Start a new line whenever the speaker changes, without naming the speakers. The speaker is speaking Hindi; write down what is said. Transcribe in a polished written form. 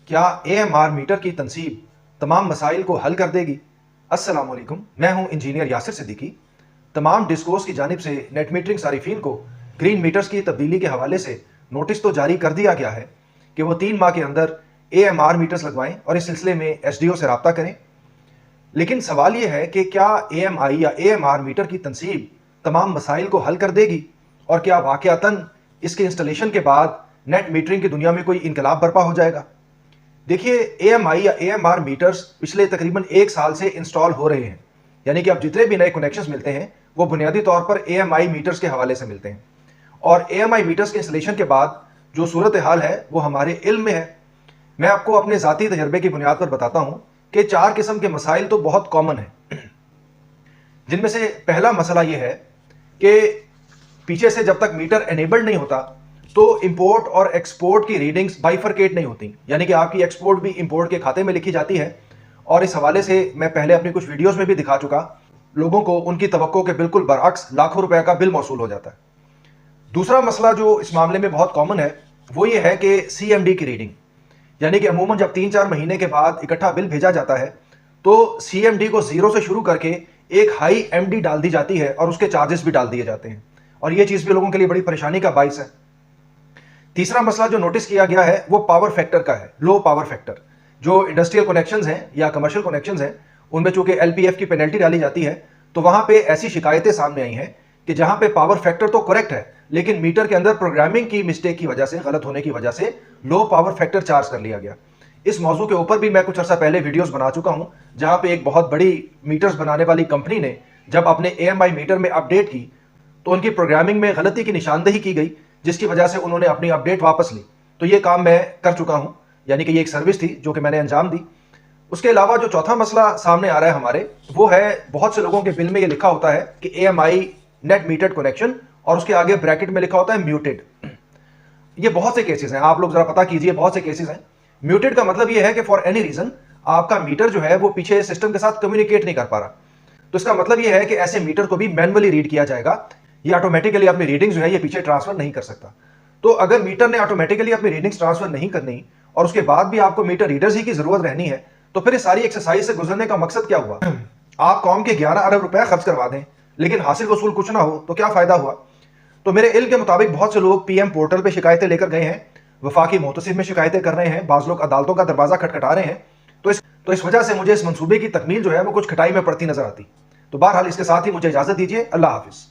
क्या AMR मीटर की तनसीब तमाम मसाइल को हल कर देगी? अस्सलाम वालेकुम, मैं हूं इंजीनियर यासिर सिद्दीकी। तमाम डिस्कोर्स की जानिब से नेट मीटरिंग सारिफीन को ग्रीन मीटर्स की तब्दीली के हवाले से नोटिस तो जारी कर दिया गया है कि वो 3 माह के अंदर AMR मीटर्स लगवाएं और इस सिलसिले में SDO से रब्ता करें। लेकिन सवाल यह है कि क्या AMI या AMR मीटर की तनसीब तमाम मसाइल को हल कर देगी और क्या वाकयातन इसके इंस्टॉलेशन के बाद नेट मीटरिंग की दुनिया में कोई इनकलाब बर्पा हो जाएगा? देखिए, AMI या AMR मीटर्स पिछले तकरीबन 1 साल से इंस्टॉल हो रहे हैं, यानी कि अब जितने भी नए कनेक्शंस मिलते हैं वो बुनियादी तौर पर AMI मीटर्स के हवाले से मिलते हैं। और AMI मीटर्स के इंस्टॉलेशन के बाद जो सूरत हाल है वो हमारे इल्म में है। मैं आपको अपने ज़ाती तजर्बे की बुनियाद पर बताता हूँ कि 4 किस्म के मसाइल तो बहुत कॉमन हैं, जिनमें से पहला मसला यह है कि पीछे से जब तक मीटर एनेबल्ड नहीं होता तो इंपोर्ट और एक्सपोर्ट की रीडिंग्स बाइफरकेट नहीं होती, यानी कि आपकी एक्सपोर्ट भी इंपोर्ट के खाते में लिखी जाती है। और इस हवाले से मैं पहले अपनी कुछ वीडियोस में भी दिखा चुका, लोगों को उनकी तवक्को के बिल्कुल बरअक्स लाखों रुपए का बिल मौसूल हो जाता है। दूसरा मसला जो इस मामले में बहुत कॉमन है वो ये है कि CMD की रीडिंग, यानी कि अमूमन जब 3-4 महीने के बाद इकट्ठा बिल भेजा जाता है तो CMD को 0 से शुरू करके एक हाई MD डाल दी जाती है और उसके चार्जेस भी डाल दिए जाते हैं, और ये चीज़ भी लोगों के लिए बड़ी परेशानी का बाइस है। तीसरा मसला जो नोटिस किया गया है वो पावर फैक्टर का है, लो पावर फैक्टर। जो इंडस्ट्रियल कनेक्शंस हैं या कमर्शियल कनेक्शंस हैं उनमें चूंकि LPF की पेनल्टी डाली जाती है, तो वहां पे ऐसी शिकायतें सामने आई हैं कि जहां पे पावर फैक्टर तो करेक्ट है लेकिन मीटर के अंदर प्रोग्रामिंग की मिस्टेक की वजह से, गलत होने की वजह से लो पावर फैक्टर चार्ज कर लिया गया। इस मौजू के ऊपर भी मैं कुछ अर्सा पहले वीडियोस बना चुका हूं, जहां पे एक बहुत बड़ी मीटर्स बनाने वाली कंपनी ने जब अपने AMI मीटर में अपडेट की तो उनकी प्रोग्रामिंग में गलती की निशानदेही की गई, जिसकी वजह से उन्होंने अपनी अपडेट वापस ली। तो ये काम मैं कर चुका हूं, यानी कि ये एक सर्विस थी जो कि मैंने अंजाम दी। उसके अलावा जो चौथा मसला सामने आ रहा है हमारे, वो है बहुत से लोगों के बिल में ये लिखा होता है कि AMI नेट मीटर्ड कनेक्शन और उसके आगे ब्रैकेट में लिखा होता है म्यूटेड। ये बहुत से केसेस हैं, आप लोग जरा पता कीजिए, बहुत से केसेस हैं। म्यूटेड का मतलब ये है कि फॉर एनी रीजन आपका मीटर जो है वो पीछे सिस्टम के साथ कम्युनिकेट नहीं कर पा रहा। तो इसका मतलब ये है कि ऐसे मीटर को भी मैनुअली रीड किया जाएगा, ये ऑटोमेटिकली अपनी रीडिंग्स जो है ये पीछे ट्रांसफर नहीं कर सकता। तो अगर मीटर ने ऑटोमेटिकली अपनी रीडिंग्स ट्रांसफर नहीं करनी और उसके बाद भी आपको मीटर रीडर्स ही की जरूरत रहनी है, तो फिर इस सारी एक्सरसाइज से गुजरने का मकसद क्या हुआ? आप कौम के 11 अरब रुपए खर्च करवा दें लेकिन हासिल वसूल कुछ ना हो तो क्या फायदा हुआ? तो मेरे इल्म के मुताबिक बहुत से लोग PM पोर्टल पे शिकायतें लेकर गए हैं, वफाकी मोहतसिब में शिकायतें कर रहे हैं, बाज लोग अदालतों का दरवाजा खटखटा रहे हैं। तो इस वजह से मुझे इस मंसूबे की तकमील जो है वो कुछ खटाई में पड़ती नजर आती। तो बहरहाल इसके साथ ही मुझे इजाजत दीजिए। अल्लाह हाफिज।